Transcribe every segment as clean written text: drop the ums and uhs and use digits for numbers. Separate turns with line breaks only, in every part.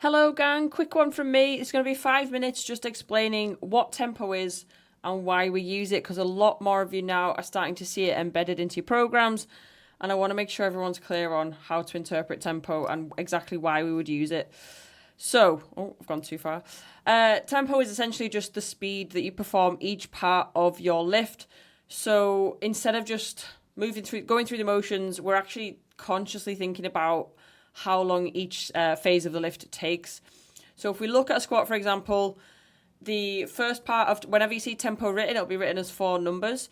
Hello gang, quick one from me. It's going to be 5 minutes just explaining what tempo is and why we use it, because a lot more of you now are starting to see it embedded into your programs, and I want to make sure everyone's clear on how to interpret tempo and exactly why we would use it. So, I've gone too far. Tempo is essentially just the speed that you perform each part of your lift. So instead of just going through the motions, we're actually consciously thinking about how long each phase of the lift takes. So if we look at a squat, for example, the first part of, whenever you see tempo written, it'll be written as 4 numbers.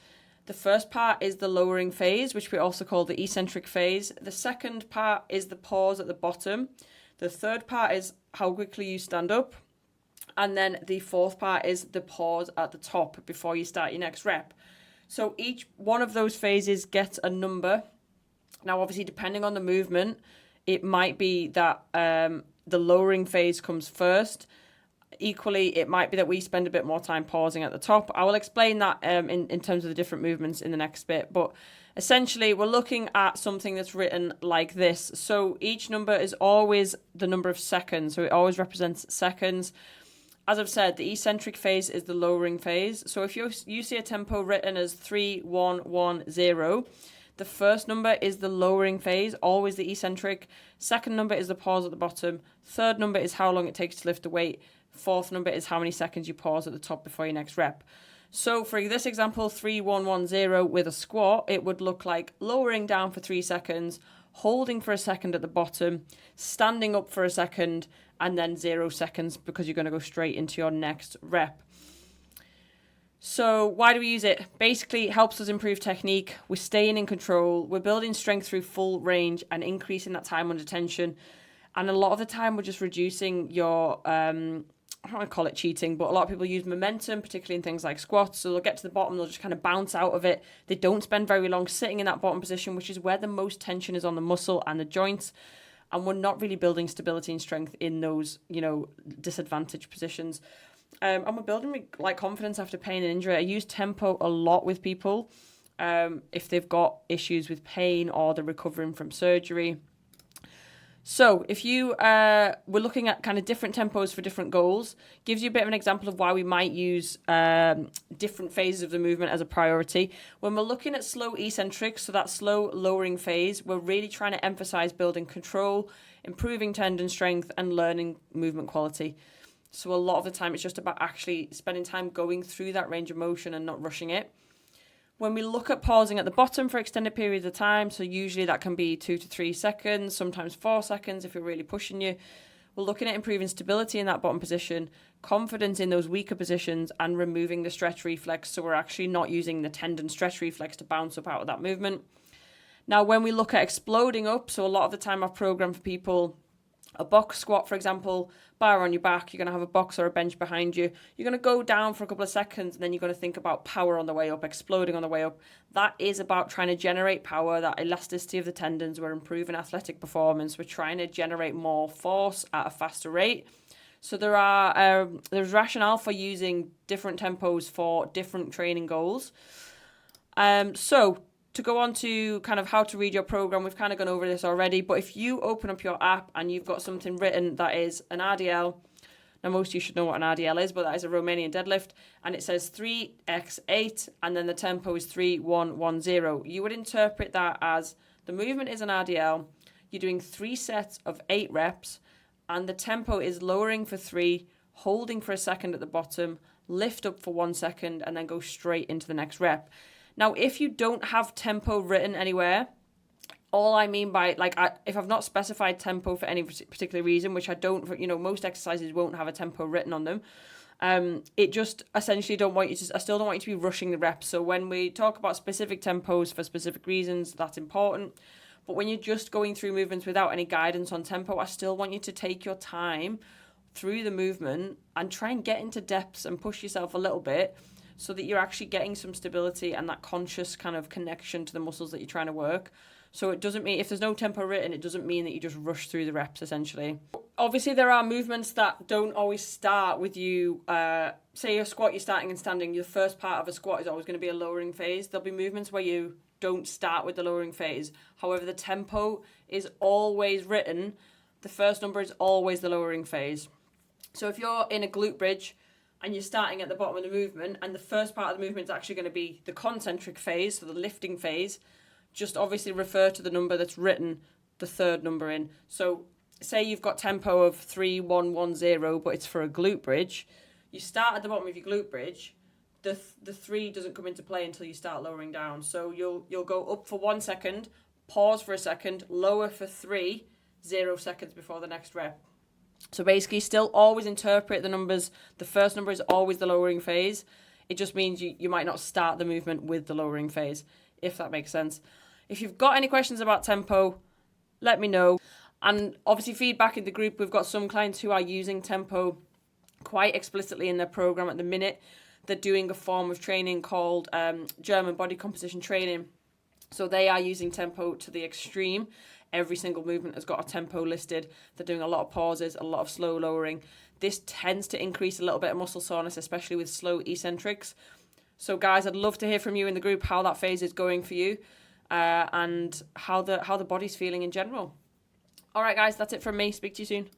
The first part is the lowering phase, which we also call the eccentric phase. The second part is the pause at the bottom. The third part is how quickly you stand up. And then the fourth part is the pause at the top before you start your next rep. So each one of those phases gets a number. Now, obviously, depending on the movement, it might be that the lowering phase comes first. Equally, it might be that we spend a bit more time pausing at the top. I will explain that in terms of the different movements in the next bit. But essentially, we're looking at something that's written like this. So each number is always the number of seconds. So it always represents seconds. As I've said, the eccentric phase is the lowering phase. So if you see a tempo written as 3, 1, 1, 0, the first number is the lowering phase, always the eccentric. Second number is the pause at the bottom. Third number is how long it takes to lift the weight. Fourth number is how many seconds you pause at the top before your next rep. So for this example, 3, 1, 1, 0 with a squat, it would look like lowering down for 3 seconds, holding for a second at the bottom, standing up for a second, and then 0 seconds because you're going to go straight into your next rep. So why do we use it? Basically, it helps us improve technique. We're staying in control. We're building strength through full range and increasing that time under tension. And a lot of the time, we're just reducing your, I don't want to call it cheating, but a lot of people use momentum, particularly in things like squats. So they'll get to the bottom, they'll just kind of bounce out of it. They don't spend very long sitting in that bottom position, which is where the most tension is on the muscle and the joints. And we're not really building stability and strength in those, disadvantaged positions. And we're building like confidence after pain and injury. I use tempo a lot with people if they've got issues with pain or they're recovering from surgery. So if you we're looking at kind of different tempos for different goals, gives you a bit of an example of why we might use different phases of the movement as a priority. When we're looking at slow eccentric, so that slow lowering phase, we're really trying to emphasize building control, improving tendon strength, and learning movement quality. So a lot of the time, it's just about actually spending time going through that range of motion and not rushing it. When we look at pausing at the bottom for extended periods of time, so usually that can be 2 to 3 seconds, sometimes 4 seconds if you're really pushing you. We're looking at improving stability in that bottom position, confidence in those weaker positions, and removing the stretch reflex. So we're actually not using the tendon stretch reflex to bounce up out of that movement. Now, when we look at exploding up, so a lot of the time I've programmed for people a box squat, for example, bar on your back, you're going to have a box or a bench behind you. You're going to go down for a couple of seconds and then you're going to think about power on the way up, exploding on the way up. That is about trying to generate power, that elasticity of the tendons. We're improving athletic performance. We're trying to generate more force at a faster rate. So there's rationale for using different tempos for different training goals. So to go on to kind of how to read your program, we've kind of gone over this already, but if you open up your app and you've got something written that is an RDL, now most of you should know what an RDL is, but that is a Romanian deadlift, and it says 3x8, and then the tempo is 3-1-1-0. You would interpret that as the movement is an RDL, you're doing 3 sets of 8 reps, and the tempo is lowering for 3, holding for a second at the bottom, lift up for 1 second, and then go straight into the next rep. Now, if you don't have tempo written anywhere, all I mean by, if I've not specified tempo for any particular reason, which I don't, most exercises won't have a tempo written on them, it just essentially I still don't want you to be rushing the reps. So when we talk about specific tempos for specific reasons, that's important. But when you're just going through movements without any guidance on tempo, I still want you to take your time through the movement and try and get into depths and push yourself a little bit, so that you're actually getting some stability and that conscious kind of connection to the muscles that you're trying to work. So it doesn't mean, if there's no tempo written, it doesn't mean that you just rush through the reps, essentially. Obviously, there are movements that don't always start with you. Say a squat, you're starting and standing. The first part of a squat is always going to be a lowering phase. There'll be movements where you don't start with the lowering phase. However, the tempo is always written the first number is always the lowering phase. So if you're in a glute bridge and you're starting at the bottom of the movement and the first part of the movement is actually going to be the concentric phase, so the lifting phase, just obviously refer to the number that's written the third number in. So say you've got tempo of 3-1-1-0, but it's for a glute bridge. You start at the bottom of your glute bridge. The 3 doesn't come into play until you start lowering down. So you'll go up for 1 second, pause for a second, lower for 3, 0 seconds before the next rep. So basically, still always interpret the numbers. The first number is always the lowering phase. It just means you might not start the movement with the lowering phase, if that makes sense. If you've got any questions about tempo, let me know. And obviously feedback in the group. We've got some clients who are using tempo quite explicitly in their program at the minute. They're doing a form of training called German body composition training. So they are using tempo to the extreme. Every single movement has got a tempo listed. They're doing a lot of pauses, a lot of slow lowering. This tends to increase a little bit of muscle soreness, especially with slow eccentrics. So guys, I'd love to hear from you in the group how that phase is going for you, and how the body's feeling in general. All right, guys, that's it from me. Speak to you soon.